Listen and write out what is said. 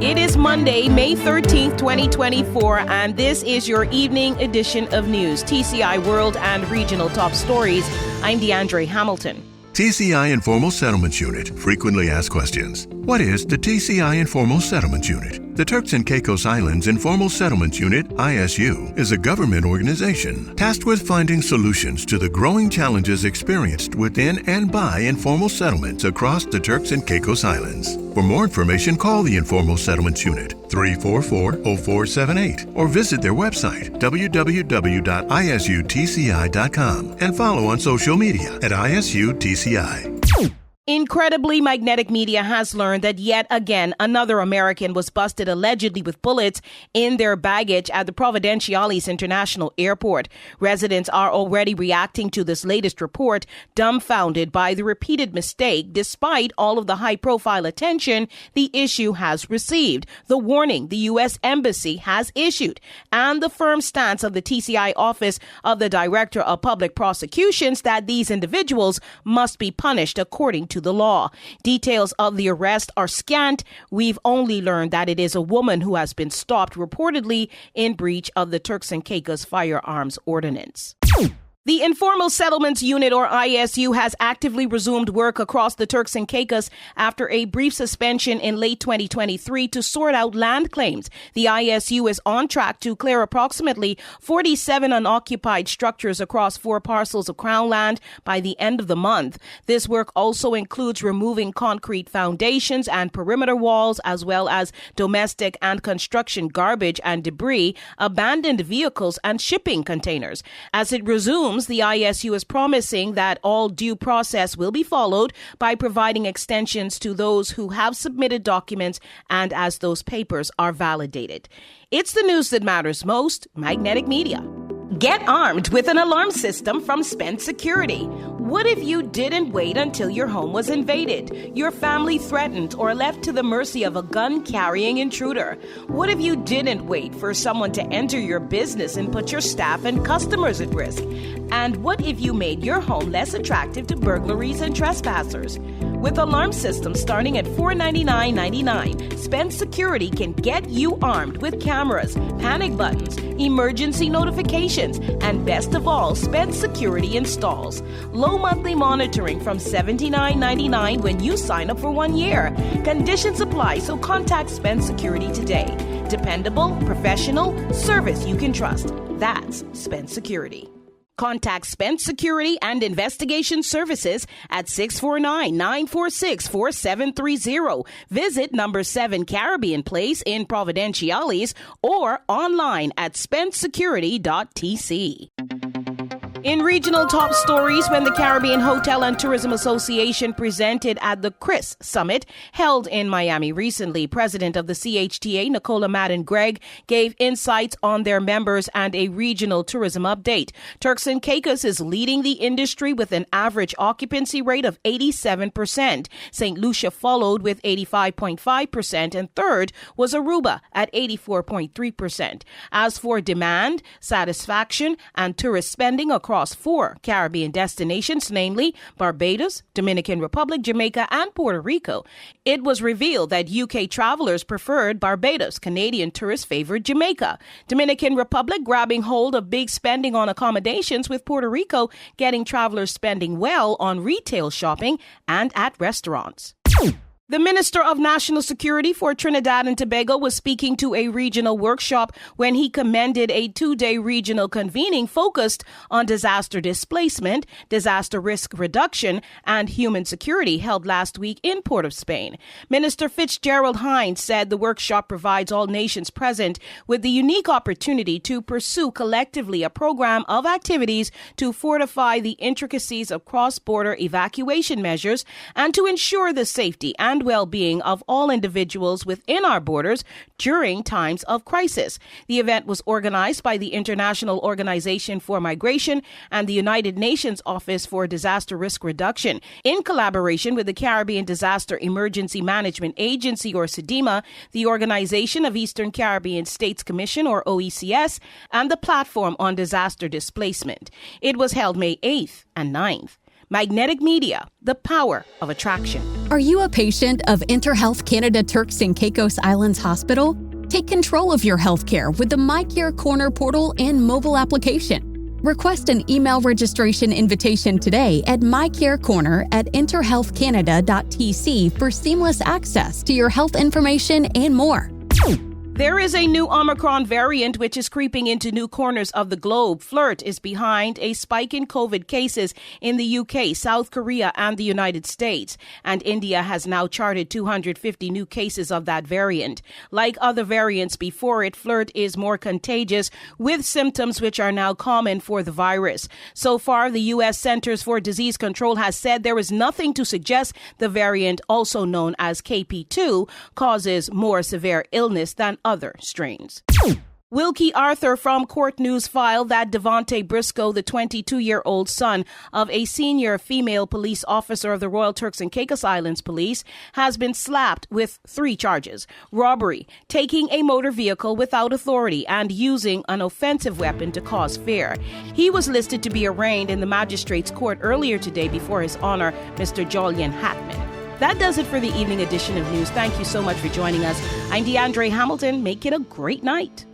It is Monday, May 13th, 2024, and this is your evening edition of news, TCI World and Regional Top Stories. I'm DeAndre Hamilton. TCI Informal Settlements Unit frequently asked questions. What is the TCI Informal Settlements Unit? The Turks and Caicos Islands Informal Settlements Unit, ISU, is a government organization tasked with finding solutions to the growing challenges experienced within and by informal settlements across the Turks and Caicos Islands. For more information, call the Informal Settlements Unit 344-0478 or visit their website www.isutci.com and follow on social media at ISUTCI. Incredibly, Magnetic Media has learned that yet again another American was busted allegedly with bullets in their baggage at the Providenciales International Airport. Residents are already reacting to this latest report, dumbfounded by the repeated mistake despite all of the high-profile attention the issue has received, the warning the U.S. Embassy has issued, and the firm stance of the TCI Office of the Director of Public Prosecutions that these individuals must be punished according to the law. Details of the arrest are scant. We've only learned that it is a woman who has been stopped reportedly in breach of the Turks and Caicos Firearms Ordinance. The Informal Settlements Unit, or ISU, has actively resumed work across the Turks and Caicos after a brief suspension in late 2023 to sort out land claims. The ISU is on track to clear approximately 47 unoccupied structures across 4 parcels of Crown land by the end of the month. This work also includes removing concrete foundations and perimeter walls, as well as domestic and construction garbage and debris, abandoned vehicles, and shipping containers. As it resumes, the ISU is promising that all due process will be followed by providing extensions to those who have submitted documents and as those papers are validated. It's the news that matters most. Magnetic Media. Get armed with an alarm system from Spence Security. What if you didn't wait until your home was invaded, your family threatened, or left to the mercy of a gun-carrying intruder? What if you didn't wait for someone to enter your business and put your staff and customers at risk? And what if you made your home less attractive to burglaries and trespassers? With alarm systems starting at $499.99, Spence Security can get you armed with cameras, panic buttons, emergency notifications, and best of all, Spence Security installs low monthly monitoring from $79.99 when you sign up for 1 year. Conditions apply, so contact Spence Security today. Dependable, professional, service you can trust. That's Spence Security. Contact Spence Security and Investigation Services at 649-946-4730. Visit number 7 Caribbean Place in Providenciales or online at spencesecurity.tc. In regional top stories, when the Caribbean Hotel and Tourism Association presented at the CHRIS Summit held in Miami recently, President of the CHTA, Nicola Madden-Gregg, gave insights on their members and a regional tourism update. Turks and Caicos is leading the industry with an average occupancy rate of 87%. St. Lucia followed with 85.5%, and third was Aruba at 84.3%. As for demand, satisfaction, and tourist spending across 4 Caribbean destinations, namely Barbados, Dominican Republic, Jamaica, and Puerto Rico, it was revealed that UK travelers preferred Barbados, Canadian tourists favored Jamaica, Dominican Republic grabbing hold of big spending on accommodations, with Puerto Rico getting travelers spending well on retail shopping and at restaurants. The Minister of National Security for Trinidad and Tobago was speaking to a regional workshop when he commended a 2-day regional convening focused on disaster displacement, disaster risk reduction, and human security held last week in Port of Spain. Minister Fitzgerald Hines said the workshop provides all nations present with the unique opportunity to pursue collectively a program of activities to fortify the intricacies of cross-border evacuation measures and to ensure the safety and well-being of all individuals within our borders during times of crisis. The event was organized by the International Organization for Migration and the United Nations Office for Disaster Risk Reduction in collaboration with the Caribbean Disaster Emergency Management Agency, or SEDEMA, the Organization of Eastern Caribbean States Commission, or OECS, and the Platform on Disaster Displacement. It was held May 8th and 9th. Magnetic Media, the power of attraction. Are you a patient of InterHealth Canada Turks and Caicos Islands Hospital? Take control of your healthcare with the MyCare Corner portal and mobile application. Request an email registration invitation today at mycarecorner@interhealthcanada.tc for seamless access to your health information and more. There is a new Omicron variant which is creeping into new corners of the globe. FLIRT is behind a spike in COVID cases in the UK, South Korea, and the United States. And India has now charted 250 new cases of that variant. Like other variants before it, FLIRT is more contagious with symptoms which are now common for the virus. So far, the U.S. Centers for Disease Control has said there is nothing to suggest the variant, also known as KP2, causes more severe illness than other strains. Wilkie Arthur from Court News filed that Devontae Briscoe, the 22-year-old son of a senior female police officer of the Royal Turks and Caicos Islands Police, has been slapped with 3 charges: robbery, taking a motor vehicle without authority, and using an offensive weapon to cause fear. He was listed to be arraigned in the magistrate's court earlier today before His Honor, Mr. Julian Hackman. That does it for the evening edition of news. Thank you so much for joining us. I'm DeAndre Hamilton. Make it a great night.